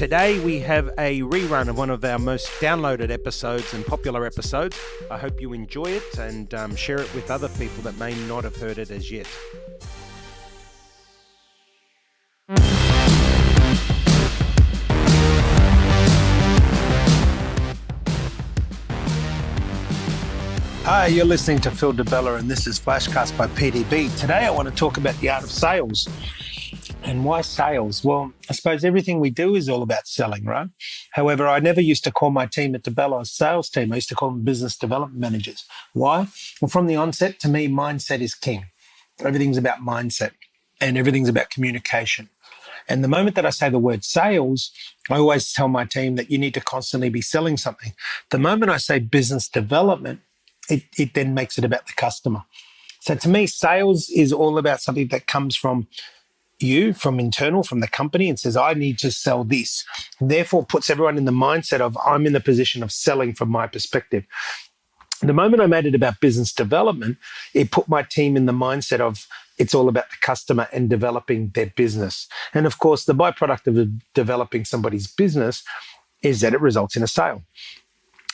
Today we have a rerun of one of our most downloaded episodes and popular episodes. I hope you enjoy it and share it with other people that may not have heard it as yet. Hi, you're listening to Phil DeBella and this is FlashCast by PDB. Today I want to talk about the art of sales. And why sales? Well, I suppose everything we do is all about selling, right? However, I never used to call my team at DeBella a sales team. I used to call them business development managers. Why? Well, from the onset, to me, mindset is king. Everything's about mindset and everything's about communication. And the moment that I say the word sales, I always tell my team that you need to constantly be selling something. The moment I say business development, it then makes it about the customer. So to me, sales is all about something that comes from you, from internal, from the company, and says, I need to sell this. And therefore puts everyone in the mindset of, I'm in the position of selling from my perspective. The moment I made it about business development, it put my team in the mindset of, it's all about the customer and developing their business. And of course, the byproduct of developing somebody's business is that it results in a sale.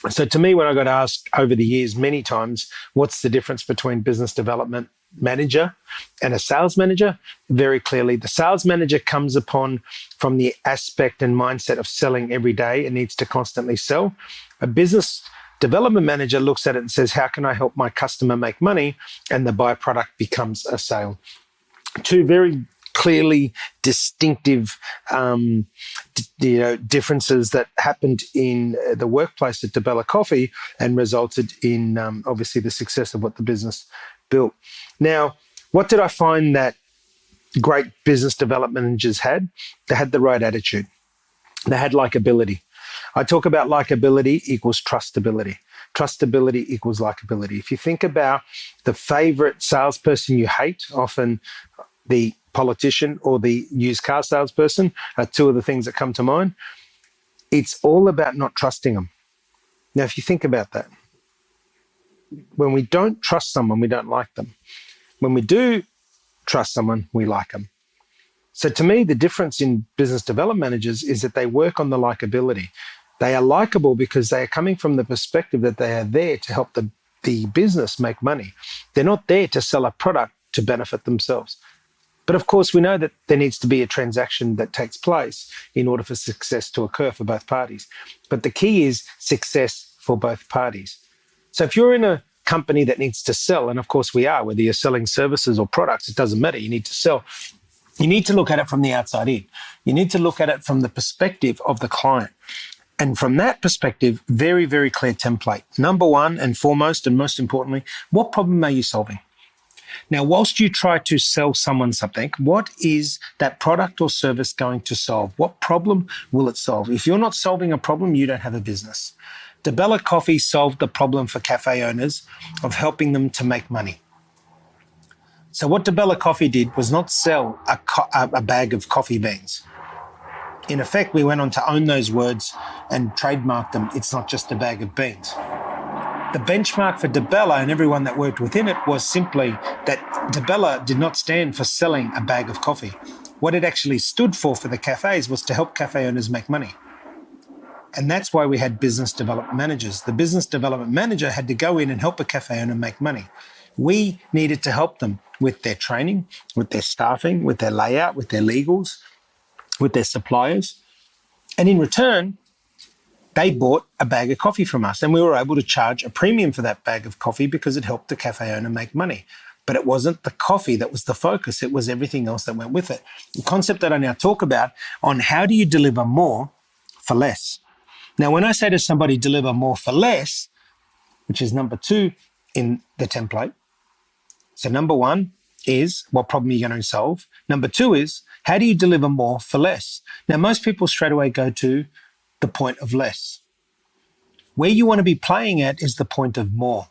So to me, when I got asked over the years many times, what's the difference between business development manager and a sales manager? Very clearly, the sales manager comes upon from the aspect and mindset of selling every day and needs to constantly sell. A business development manager looks at it and says, how can I help my customer make money? And the byproduct becomes a sale. Two very clearly distinctive differences that happened in the workplace at DeBella Coffee and resulted in obviously the success of what the business built. Now, what did I find that great business development managers had? They had the right attitude. They had likability. I talk about likability equals trustability. Trustability equals likability. If you think about the favorite salesperson you hate, often the politician or the used car salesperson are two of the things that come to mind. It's all about not trusting them. Now, if you think about that, when we don't trust someone, we don't like them. When we do trust someone, we like them. So to me, the difference in business development managers is that they work on the likability. They are likable because they are coming from the perspective that they are there to help the business make money. They're not there to sell a product to benefit themselves. But of course, we know that there needs to be a transaction that takes place in order for success to occur for both parties. But the key is success for both parties. So if you're in a company that needs to sell, and of course we are, whether you're selling services or products, it doesn't matter, you need to sell. You need to look at it from the outside in. You need to look at it from the perspective of the client. And from that perspective, very, very clear template. Number one and foremost and most importantly, what problem are you solving? Now, whilst you try to sell someone something, what is that product or service going to solve? What problem will it solve? If you're not solving a problem, you don't have a business. DeBella Coffee solved the problem for cafe owners of helping them to make money. So what DeBella Coffee did was not sell a bag of coffee beans. In effect, we went on to own those words and trademark them. It's not just a bag of beans. The benchmark for DeBella and everyone that worked within it was simply that DeBella did not stand for selling a bag of coffee. What it actually stood for the cafes was to help cafe owners make money. And that's why we had business development managers. The business development manager had to go in and help a cafe owner make money. We needed to help them with their training, with their staffing, with their layout, with their legals, with their suppliers. And in return, they bought a bag of coffee from us and we were able to charge a premium for that bag of coffee because it helped the cafe owner make money. But it wasn't the coffee that was the focus. It was everything else that went with it. The concept that I now talk about on how do you deliver more for less. Now, when I say to somebody, deliver more for less, which is number two in the template. So number one is what problem you're going to solve. Number two is how do you deliver more for less? Now, most people straight away go to the point of less. Where you want to be playing at is the point of more.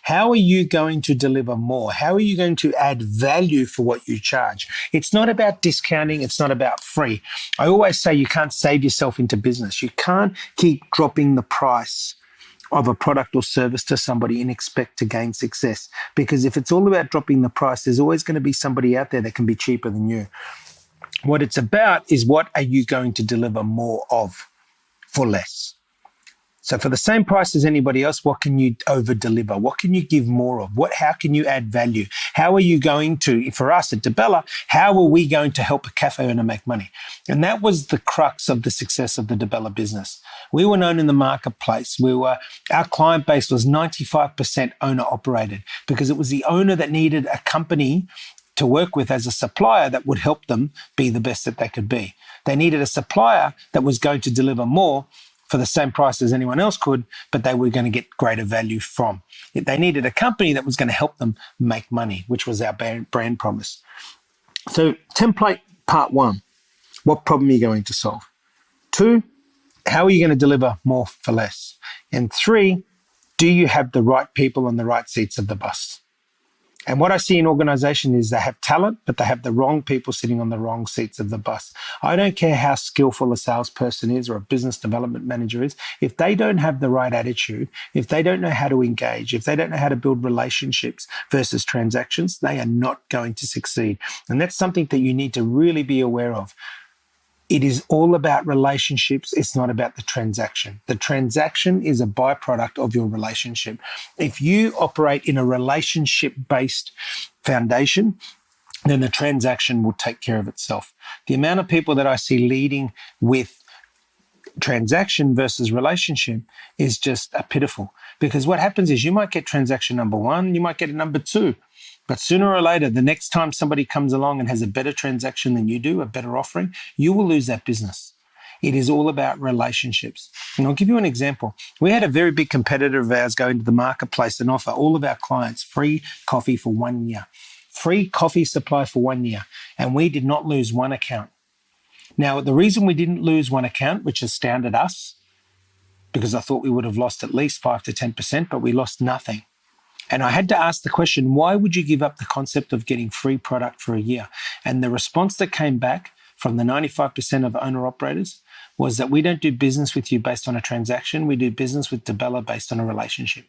How are you going to deliver more? How are you going to add value for what you charge? It's not about discounting. It's not about free. I always say you can't save yourself into business. You can't keep dropping the price of a product or service to somebody and expect to gain success. Because if it's all about dropping the price, there's always going to be somebody out there that can be cheaper than you. What it's about is what are you going to deliver more of for less? So for the same price as anybody else, what can you over deliver? What can you give more of? How can you add value? How are you going to, for us at DeBella, how are we going to help a cafe owner make money? And that was the crux of the success of the DeBella business. We were known in the marketplace. Our client base was 95% owner operated because it was the owner that needed a company to work with as a supplier that would help them be the best that they could be. They needed a supplier that was going to deliver more for the same price as anyone else could, but they were going to get greater value from. They needed a company that was going to help them make money, which was our brand promise. So template part 1, what problem are you going to solve? 2, how are you going to deliver more for less? And 3, do you have the right people on the right seats of the bus? And what I see in organizations is they have talent, but they have the wrong people sitting on the wrong seats of the bus. I don't care how skillful a salesperson is or a business development manager is. If they don't have the right attitude, if they don't know how to engage, if they don't know how to build relationships versus transactions, they are not going to succeed. And that's something that you need to really be aware of. It is all about relationships. It's not about the transaction. The transaction is a byproduct of your relationship. If you operate in a relationship-based foundation, then the transaction will take care of itself. The amount of people that I see leading with transaction versus relationship is just pitiful. Because what happens is you might get transaction number 1, you might get it number 2. But sooner or later, the next time somebody comes along and has a better transaction than you do, a better offering, you will lose that business. It is all about relationships. And I'll give you an example. We had a very big competitor of ours go into the marketplace and offer all of our clients free coffee for 1 year. Free coffee supply for 1 year. And we did not lose one account. Now, the reason we didn't lose one account, which astounded us, because I thought we would have lost at least 5 to 10%, but we lost nothing. And I had to ask the question, why would you give up the concept of getting free product for a year? And the response that came back from the 95% of owner-operators was that we don't do business with you based on a transaction. We do business with DeBella based on a relationship.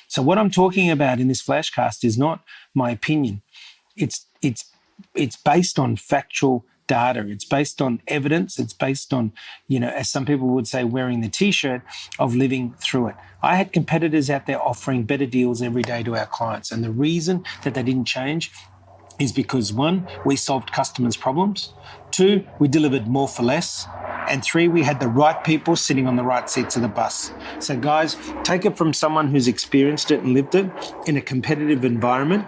So what I'm talking about in this FlashCast is not my opinion. It's based on factual data. It's based on evidence. It's based on, as some people would say, wearing the t-shirt of living through it. I had competitors out there offering better deals every day to our clients. And the reason that they didn't change is because 1, we solved customers' problems. 2, we delivered more for less. And 3, we had the right people sitting on the right seats of the bus. So guys, take it from someone who's experienced it and lived it in a competitive environment.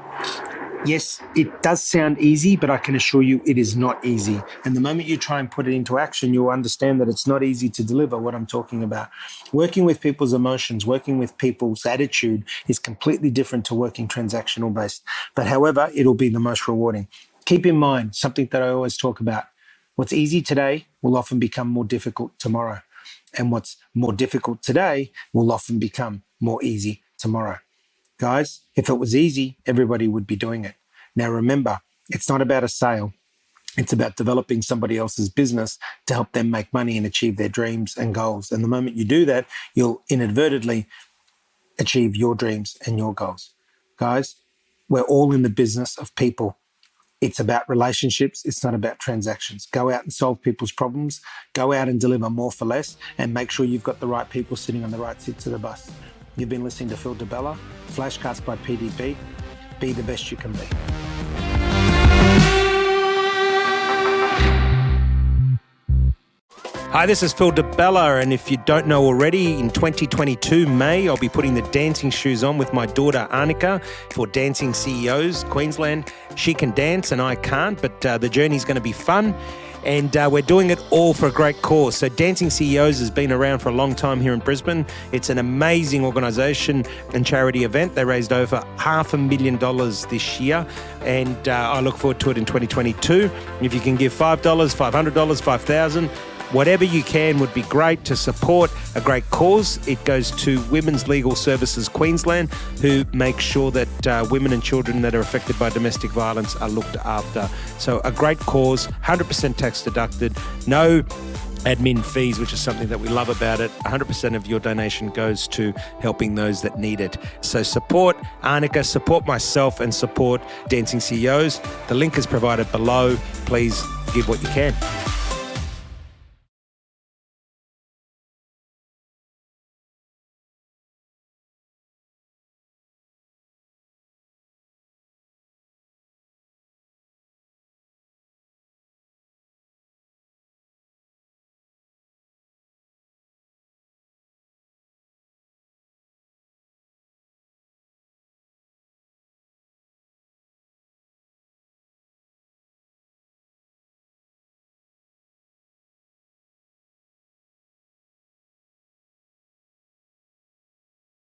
Yes, it does sound easy, but I can assure you it is not easy. And the moment you try and put it into action, you'll understand that it's not easy to deliver what I'm talking about. Working with people's emotions, working with people's attitude is completely different to working transactional based. But however, it'll be the most rewarding. Keep in mind something that I always talk about. What's easy today will often become more difficult tomorrow. And what's more difficult today will often become more easy tomorrow. Guys, if it was easy, everybody would be doing it. Now remember, it's not about a sale. It's about developing somebody else's business to help them make money and achieve their dreams and goals. And the moment you do that, you'll inadvertently achieve your dreams and your goals. Guys, we're all in the business of people. It's about relationships. It's not about transactions. Go out and solve people's problems. Go out and deliver more for less, and make sure you've got the right people sitting on the right seats of the bus. You've been listening to Phil DeBella, FlashCast by PDP. Be the best you can be. Hi, this is Phil DeBella, and if you don't know already, in 2022 May, I'll be putting the dancing shoes on with my daughter Annika for Dancing CEOs Queensland. She can dance and I can't, but the journey's going to be fun. And we're doing it all for a great cause. So Dancing CEOs has been around for a long time here in Brisbane. It's an amazing organisation and charity event. They raised over $500,000 this year, and I look forward to it in 2022. If you can give $5, $500, $5,000, whatever you can would be great to support a great cause. It goes to Women's Legal Services Queensland, who make sure that women and children that are affected by domestic violence are looked after. So a great cause, 100% tax deducted, no admin fees, which is something that we love about it. 100% of your donation goes to helping those that need it. So support Annika, support myself, and support Dancing CEOs. The link is provided below. Please give what you can.